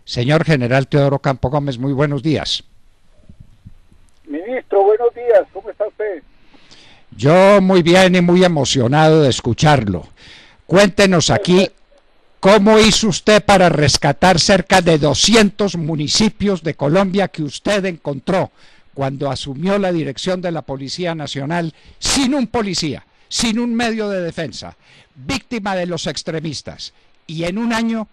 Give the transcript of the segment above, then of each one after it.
Señor General Teodoro Campo Gómez, muy buenos días. Ministro, buenos días, ¿cómo está usted? Yo muy bien y muy emocionado de escucharlo. Cuéntenos aquí cómo hizo usted para rescatar cerca de 200 municipios de Colombia que usted encontró cuando asumió la dirección de la Policía Nacional sin un policía, sin un medio de defensa, víctima de los extremistas. Y en un año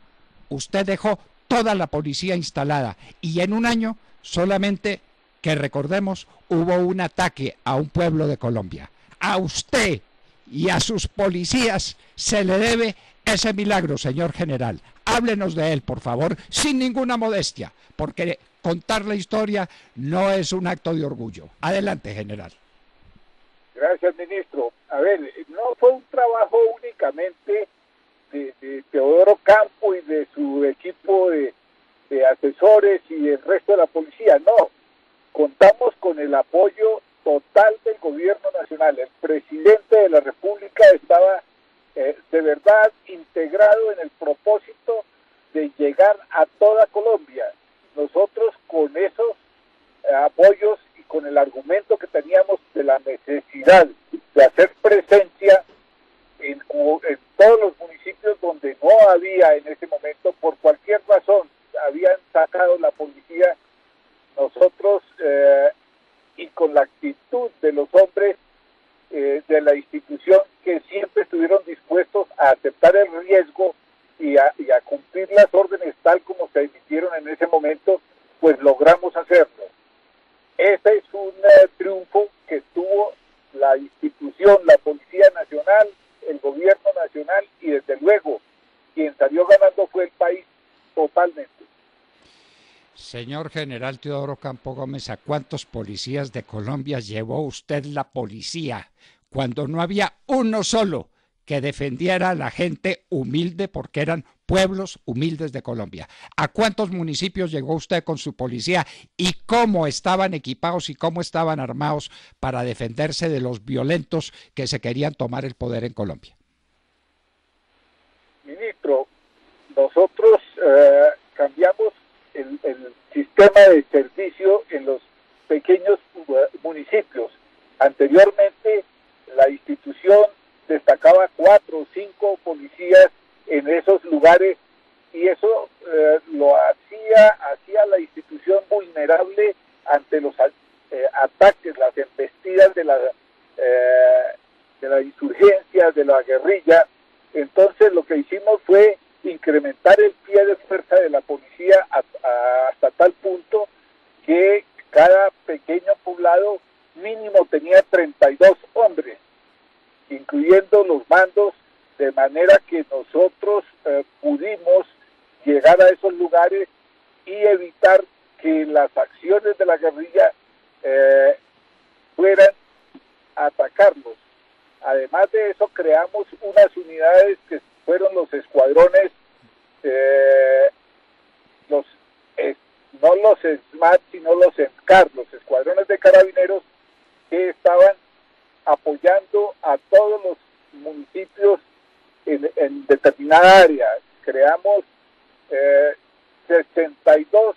usted dejó toda la policía instalada y en un año solamente, que recordemos, hubo un ataque a un pueblo de Colombia. A usted y a sus policías se le debe ese milagro, señor general. Háblenos de él, por favor, sin ninguna modestia, porque contar la historia no es un acto de orgullo. Adelante, general. Gracias, ministro. A ver, no fue un trabajo únicamente de Teodoro Campo y de su equipo de asesores y del resto de la policía, no. Contamos con el apoyo total del gobierno nacional. El presidente de la República estaba de verdad integrado en el propósito de llegar a toda Colombia. Nosotros con esos apoyos y con el argumento que teníamos de la necesidad de hacer presencia en todos los municipios donde no había en ese momento, por cualquier razón, habían sacado la policía, nosotros y con la actitud de los hombres de la institución que siempre estuvieron dispuestos a aceptar el riesgo y a cumplir las órdenes tal como se emitieron en ese momento, pues logramos hacerlo. Ese es un triunfo que tuvo la institución, la Policía Nacional, el gobierno nacional y desde luego quien salió ganando fue el país totalmente. Señor General Teodoro Campo Gómez, ¿a cuántos policías de Colombia llevó usted la policía cuando no había uno solo que defendiera a la gente humilde, porque eran pueblos humildes de Colombia? ¿A cuántos municipios llegó usted con su policía y cómo estaban equipados y cómo estaban armados para defenderse de los violentos que se querían tomar el poder en Colombia? Ministro, nosotros cambiamos el sistema de servicio en los pequeños municipios. Anteriormente la institución destacaba 4 o 5 policías en esos lugares y eso lo hacía la institución vulnerable ante los ataques, las embestidas de la insurgencia, de la guerrilla. Entonces lo que hicimos fue incrementar el pie de fuerza de la policía hasta tal punto que cada pequeño poblado mínimo tenía 32 hombres, incluyendo los mandos, de manera que nosotros pudimos llegar a esos lugares y evitar que las acciones de la guerrilla fueran a atacarlos. Además de eso, creamos unas unidades que fueron los escuadrones, no los SMAT, sino los ENCAR, los escuadrones de carabineros, que estaban apoyando a todos los municipios en determinada área. Creamos 62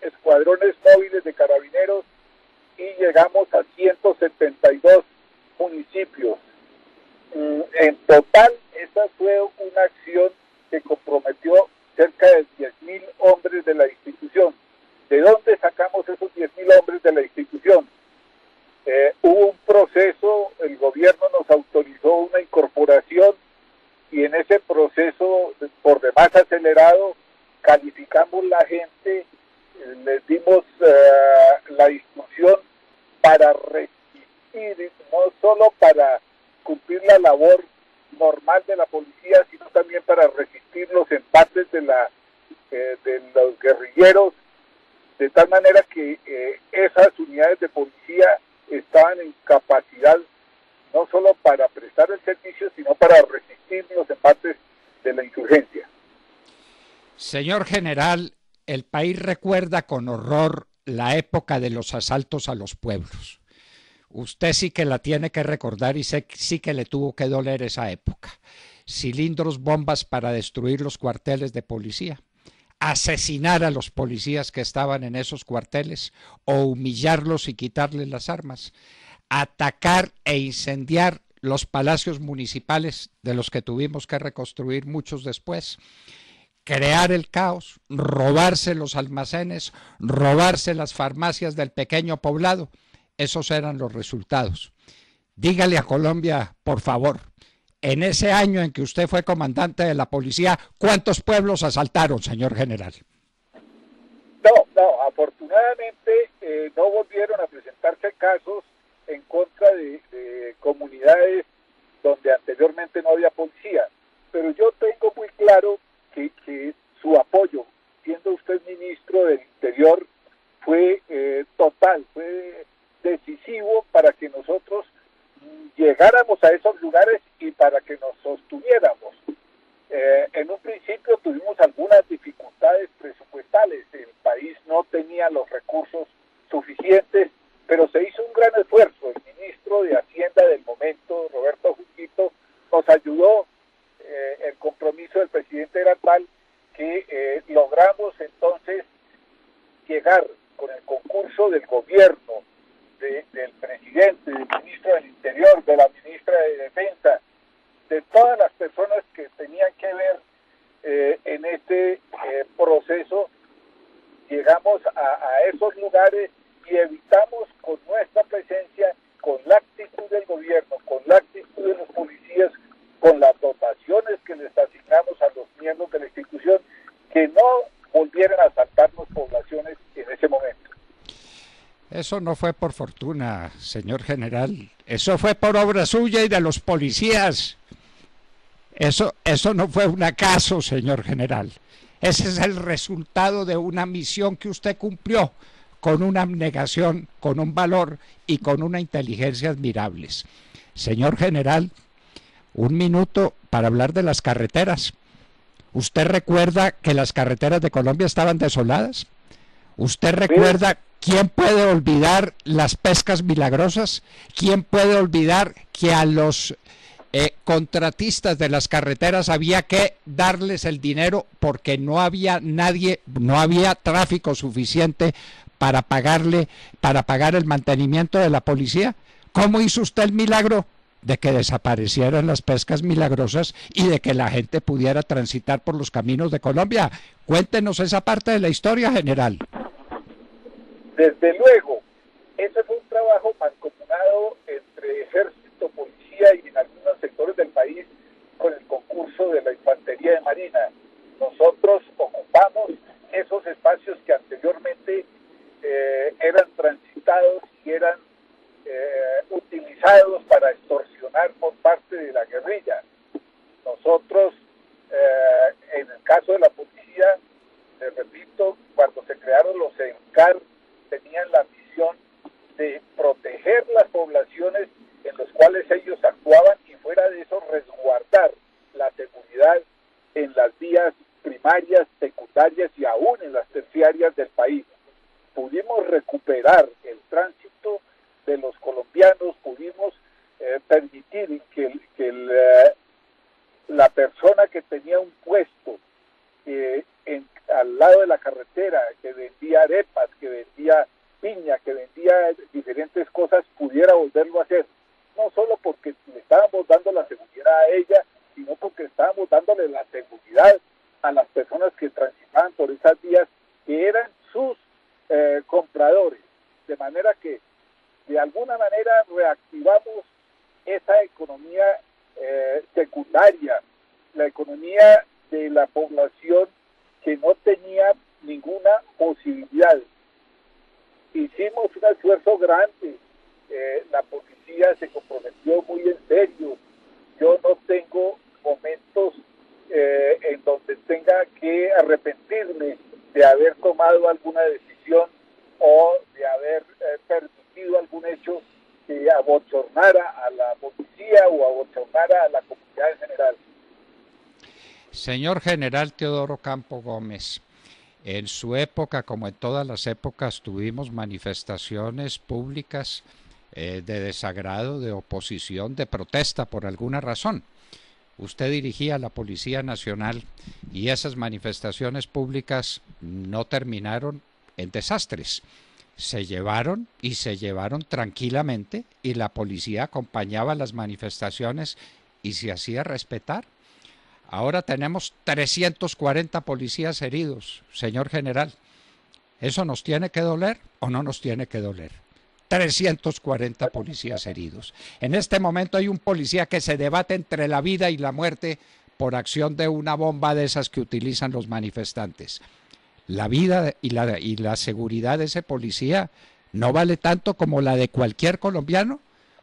escuadrones móviles de carabineros y llegamos a 172 municipios. En total, esa fue una acción que comprometió cerca de 10.000 hombres de la institución. ¿De dónde sacamos esos 10.000 hombres de la institución? Hubo un proceso, el gobierno nos autorizó una incorporación y en ese proceso, por demás acelerado, calificamos la gente, les dimos la instrucción para resistir, no solo para cumplir la labor normal de la policía, sino también para resistir los embates de los guerrilleros, de tal manera que esas unidades de policía estaban en capacidad no solo para prestar el servicio, sino para resistir los embates de la insurgencia. Señor general, el país recuerda con horror la época de los asaltos a los pueblos. Usted sí que la tiene que recordar y sí que le tuvo que doler esa época. Cilindros, bombas para destruir los cuarteles de policía. asesinar a los policías que estaban en esos cuarteles o humillarlos y quitarles las armas, atacar e incendiar los palacios municipales de los que tuvimos que reconstruir muchos después, crear el caos, robarse los almacenes, robarse las farmacias del pequeño poblado. Esos eran los resultados. Dígale a Colombia, por favor, en ese año en que usted fue comandante de la policía, ¿cuántos pueblos asaltaron, señor general? No, afortunadamente no volvieron a presentarse casos en contra de comunidades donde anteriormente no había policía, pero yo tengo muy claro que su apoyo, siendo usted ministro del Interior, fue total, fue decisivo para que nosotros llegáramos a esos lugares y para que nos sostuviéramos. En un principio tuvimos algunas dificultades presupuestales, el país no tenía los recursos suficientes, pero se hizo un gran esfuerzo. El ministro de Hacienda del momento, Roberto Junquito, nos ayudó. El compromiso del presidente era tal que logramos entonces llegar con el concurso del gobierno, del presidente, del ministro del Interior, de la ministra de Defensa, de todas las personas que tenían que ver en este proceso. Llegamos a esos lugares y evitamos con nuestra presencia, con la actitud del gobierno, con la actitud de los policías, con las dotaciones que les asignamos a los miembros de la institución, que no volvieran a asaltarnos poblaciones en ese momento. Eso no fue por fortuna, señor general. Eso fue por obra suya y de los policías. Eso no fue un acaso, señor general. Ese es el resultado de una misión que usted cumplió con una abnegación, con un valor y con una inteligencia admirables. Señor general, un minuto para hablar de las carreteras. ¿Usted recuerda que las carreteras de Colombia estaban desoladas? ¿Usted recuerda quién puede olvidar las pescas milagrosas? ¿Quién puede olvidar que a los contratistas de las carreteras había que darles el dinero porque no había nadie, no había tráfico suficiente para pagar el mantenimiento de la policía? ¿Cómo hizo usted el milagro de que desaparecieran las pescas milagrosas y de que la gente pudiera transitar por los caminos de Colombia? Cuéntenos esa parte de la historia, general. Desde luego, ese fue un trabajo mancomunado entre ejército, policía y en algunos sectores del país con el concurso de la Infantería de Marina. Nosotros ocupamos esos espacios que anteriormente eran transitados y eran utilizados para extorsionar por parte de la guerrilla. Nosotros, en el caso de la policía, les repito, cuando se crearon los ENCAR, tenían la misión de proteger las poblaciones en las cuales ellos actuaban y fuera de eso resguardar la seguridad en las vías primarias, secundarias y aún en las terciarias del país. Pudimos recuperar el tránsito de los colombianos, pudimos permitir que la persona que tenía un puesto al lado de la carretera, que vendía arepas, que vendía piña, que vendía diferentes cosas, pudiera volverlo a hacer. No solo porque le estábamos dando la seguridad a ella, sino porque estábamos dándole la seguridad a las personas que transitaban por esas vías, que eran sus compradores. De manera que, de alguna manera, reactivamos esa economía secundaria, la economía de la población que no tenía ninguna posibilidad. Hicimos un esfuerzo grande, la policía se comprometió muy en serio. Yo no tengo momentos en donde tenga que arrepentirme de haber tomado alguna decisión o de haber permitido algún hecho que abochornara a la policía o abochornara a la comunidad en general. Señor general Teodoro Campo Gómez, en su época, como en todas las épocas, tuvimos manifestaciones públicas de desagrado, de oposición, de protesta por alguna razón. usted dirigía la Policía Nacional y esas manifestaciones públicas no terminaron en desastres. Se llevaron y se llevaron tranquilamente y la policía acompañaba las manifestaciones y se hacía respetar. Ahora tenemos 340 policías heridos, señor general. ¿Eso nos tiene que doler o no nos tiene que doler? 340 policías heridos. En este momento hay un policía que se debate entre la vida y la muerte por acción de una bomba de esas que utilizan los manifestantes. La vida y la seguridad de ese policía no vale tanto como la de cualquier colombiano.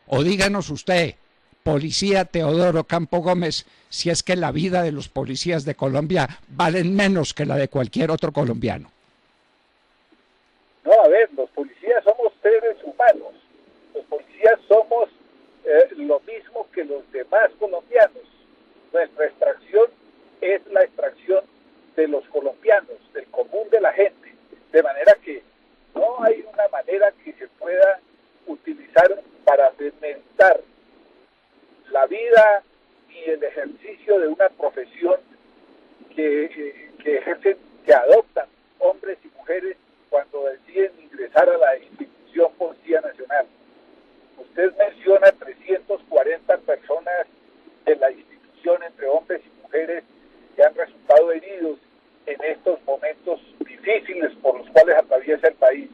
O díganos usted, policía Teodoro Campo Gómez, si es que la vida de los policías de Colombia valen menos que la de cualquier otro colombiano. No, a ver, los policías somos seres humanos. Los policías somos lo mismo que los demás colombianos. Nuestra extracción es la extracción de los colombianos, del común de la gente. De manera que no hay una manera que se pueda utilizar para desmeritar la vida y el ejercicio de una profesión que ejercen, que adoptan hombres y mujeres cuando deciden ingresar a la institución Policía Nacional. Usted menciona 340 personas de la institución, entre hombres y mujeres, que han resultado heridos en estos momentos difíciles por los cuales atraviesa el país.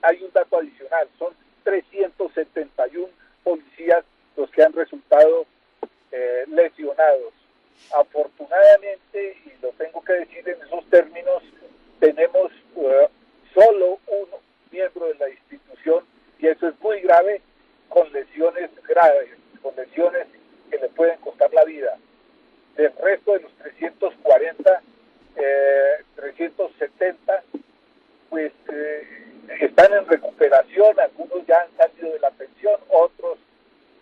Hay un dato adicional, son 371 policías los que han resultado lesionados. Afortunadamente, y lo tengo que decir en esos términos, tenemos solo un miembro de la institución, y eso es muy grave, con lesiones graves, con lesiones que le pueden costar la vida. Del resto de los 340, 370, pues están en recuperación, algunos ya han salido de la pensión, otros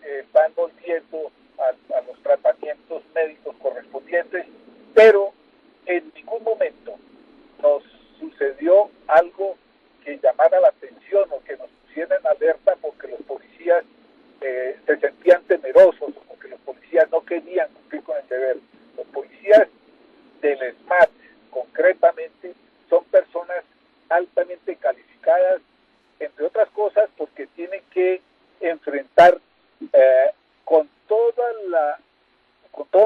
están volviendo a los tratamientos médicos correspondientes, pero en ningún momento nos sucedió algo que llamara la atención o que nos pusiera en alerta porque los policías se sentían temerosos o porque los policías no querían cumplir con el deber. Los policías del SMAT, concretamente, son personas altamente calificadas, entre otras cosas porque tienen que enfrentar con todo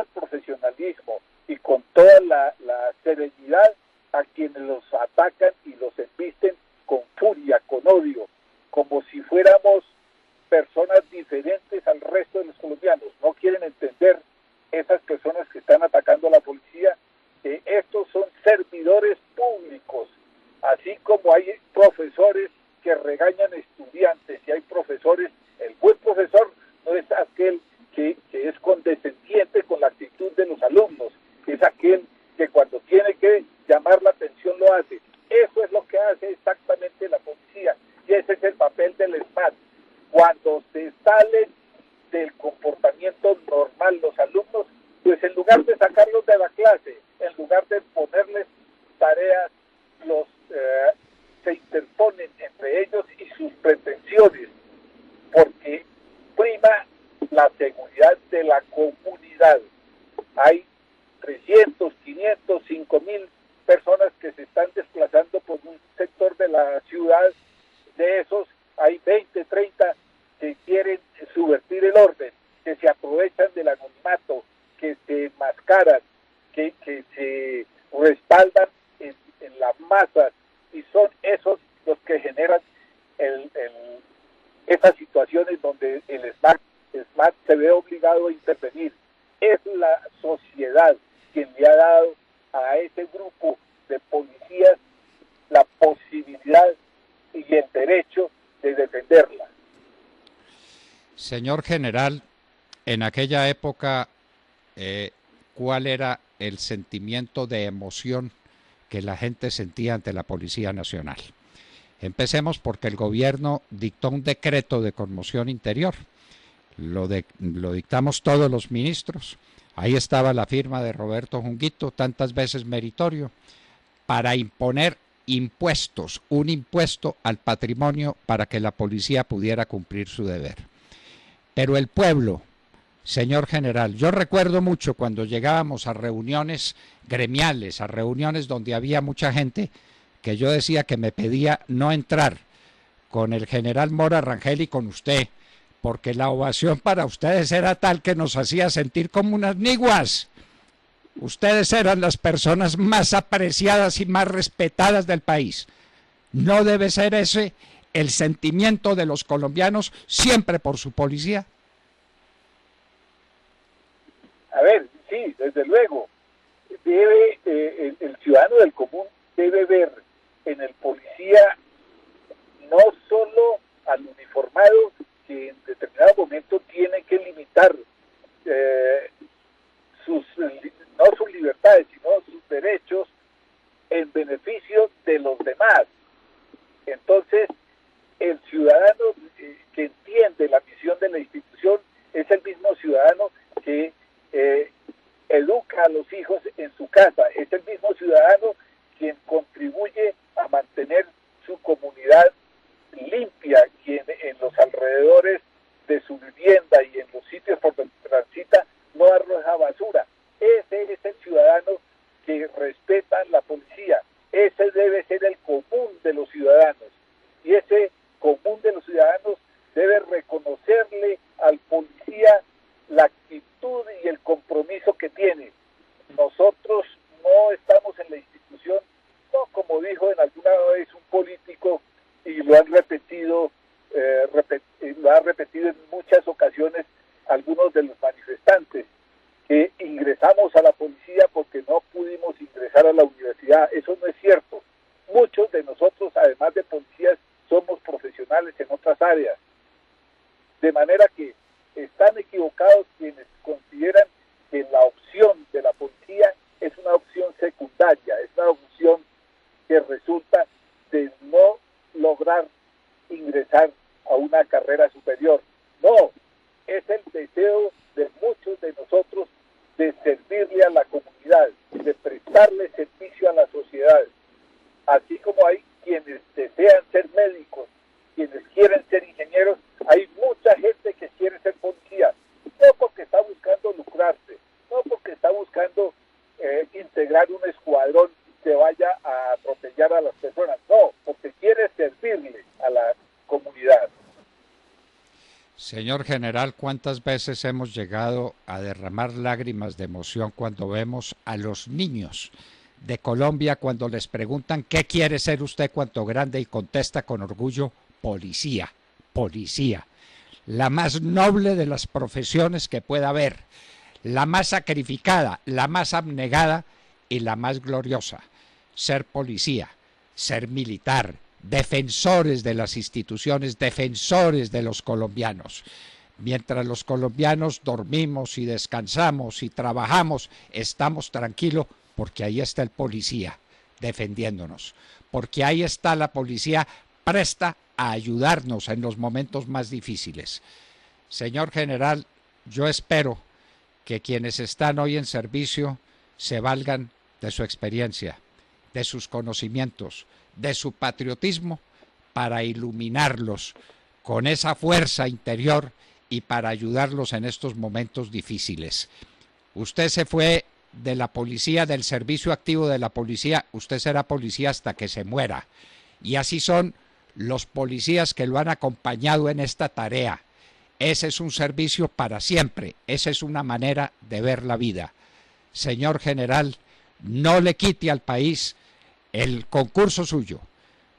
el profesionalismo y con toda la serenidad a quienes los atacan y los embisten con furia, con odio, como si fuéramos personas diferentes al resto de los colombianos. No quieren entender esas personas que están atacando a la policía, que estos son servidores públicos, así como hay profesores que regañan estudiantes y hay profesores, el buen profesor no es aquel que es condescendiente con la actitud de los alumnos, es aquel que cuando tiene que llamar la atención lo hace. Eso es lo que hace exactamente la policía y ese es el papel del SMAT. Cuando se salen del comportamiento normal los alumnos, pues en lugar de sacarlos de la clase, en lugar de ponerles tareas, se interponen entre ellos y sus pretensiones, porque prima la seguridad de la comunidad. Hay 300, 500, 5.000 personas que se están desplazando por un sector de la ciudad. De esos hay 20, 30 que quieren subvertir el orden, que se aprovechan del anonimato, que se enmascaran, que se respaldan en las masas, y son esos los que generan esas situaciones donde el SMAT se ve obligado a intervenir. Es la sociedad quien le ha dado a ese grupo de policías la posibilidad y el derecho de defenderla. Señor general, en aquella época, ¿cuál era el sentimiento de emoción que la gente sentía ante la Policía Nacional? Empecemos porque el gobierno dictó un decreto de conmoción interior. Lo dictamos todos los ministros. Ahí estaba la firma de Roberto Junguito, tantas veces meritorio, para imponer impuestos, un impuesto al patrimonio para que la policía pudiera cumplir su deber. Pero el pueblo Señor general, yo recuerdo mucho cuando llegábamos a reuniones gremiales, a reuniones donde había mucha gente, que yo decía que me pedía no entrar con el general Mora Rangel y con usted, porque la ovación para ustedes era tal que nos hacía sentir como unas niguas. Ustedes eran las personas más apreciadas y más respetadas del país. ¿No debe ser ese el sentimiento de los colombianos siempre por su policía? A ver, sí, desde luego, debe el ciudadano del común debe ver en el policía no solo al uniformado que en determinado momento tiene que limitar no sus libertades, sino sus derechos en beneficio de los demás. Entonces, el ciudadano que entiende la misión de la institución es el mismo ciudadano que educa a los hijos en su casa, es el mismo ciudadano quien contribuye a mantener su comunidad limpia, quien en los alrededores de su vivienda y en los sitios por donde transita no arroja basura. Ese es el ciudadano que respeta la policía. Ese debe ser el común de los ciudadanos. Y ese común de los ciudadanos debe reconocerle al policía la actitud y el compromiso que tiene. Nosotros no estamos en la institución, no como dijo en alguna vez un político, y lo han repetido, lo ha repetido en muchas ocasiones algunos de los manifestantes, que ingresamos a la policía porque no pudimos ingresar a la universidad. Eso no es cierto. Muchos de nosotros, además de policías, somos profesionales en otras áreas. De manera que están equivocados quienes consideran que la opción de la policía es una opción secundaria, es una opción que resulta de no lograr ingresar a una carrera superior. No, es el deseo de muchos de nosotros de servirle a la comunidad, de prestarle servicio a la sociedad. Así como hay quienes desean ser médicos, quienes quieren ser ingenieros, hay mucha gente que quiere ser policía, no porque está buscando lucrarse, no porque está buscando integrar un escuadrón que vaya a atropellar a las personas, no, porque quiere servirle a la comunidad. Señor general, ¿cuántas veces hemos llegado a derramar lágrimas de emoción cuando vemos a los niños de Colombia cuando les preguntan qué quiere ser usted cuando grande y contesta con orgullo, policía, policía, la más noble de las profesiones que pueda haber, la más sacrificada, la más abnegada y la más gloriosa, ser policía, ser militar, defensores de las instituciones, defensores de los colombianos. Mientras los colombianos dormimos y descansamos y trabajamos, estamos tranquilos porque ahí está el policía defendiéndonos, porque ahí está la policía presta a ayudarnos en los momentos más difíciles. Señor general, yo espero que quienes están hoy en servicio se valgan de su experiencia, de sus conocimientos, de su patriotismo para iluminarlos con esa fuerza interior y para ayudarlos en estos momentos difíciles. Usted se fue de la policía, del servicio activo de la policía, usted será policía hasta que se muera. Y así son los policías que lo han acompañado en esta tarea. Ese es un servicio para siempre, esa es una manera de ver la vida. Señor general, no le quite al país el concurso suyo,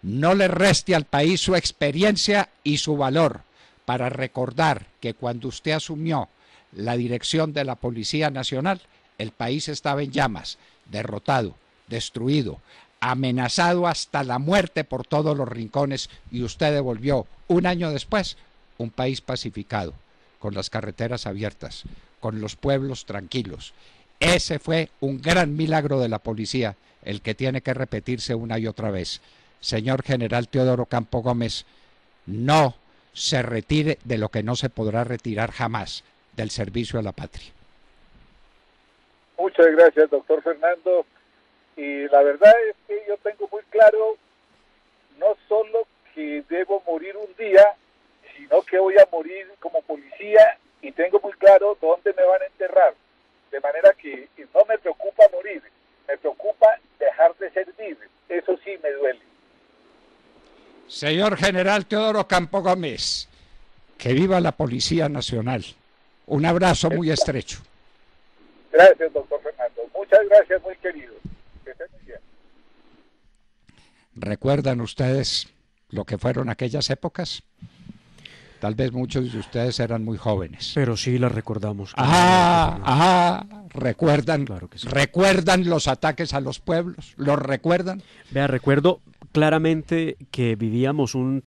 no le reste al país su experiencia y su valor para recordar que cuando usted asumió la dirección de la Policía Nacional, el país estaba en llamas, derrotado, destruido, amenazado hasta la muerte por todos los rincones y usted devolvió, un año después, un país pacificado, con las carreteras abiertas, con los pueblos tranquilos. Ese fue un gran milagro de la policía, el que tiene que repetirse una y otra vez. Señor general Teodoro Campo Gómez, no se retire de lo que no se podrá retirar jamás, del servicio a la patria. Muchas gracias, doctor Fernando. Y la verdad es que yo tengo muy claro no solo que debo morir un día, sino que voy a morir como policía y tengo muy claro dónde me van a enterrar. De manera que no me preocupa morir, me preocupa dejar de servir. Eso sí me duele. Señor General Teodoro Campo Gómez, que viva la Policía Nacional. Un abrazo muy estrecho. Gracias, doctor Fernando. Muchas gracias, muy querido. Que estén muy bien. ¿Recuerdan ustedes lo que fueron aquellas épocas? Tal vez muchos de ustedes eran muy jóvenes. Pero sí las recordamos. ¿Recuerdan, claro que sí. ¿Recuerdan los ataques a los pueblos? ¿Los recuerdan? Vea, recuerdo claramente que vivíamos un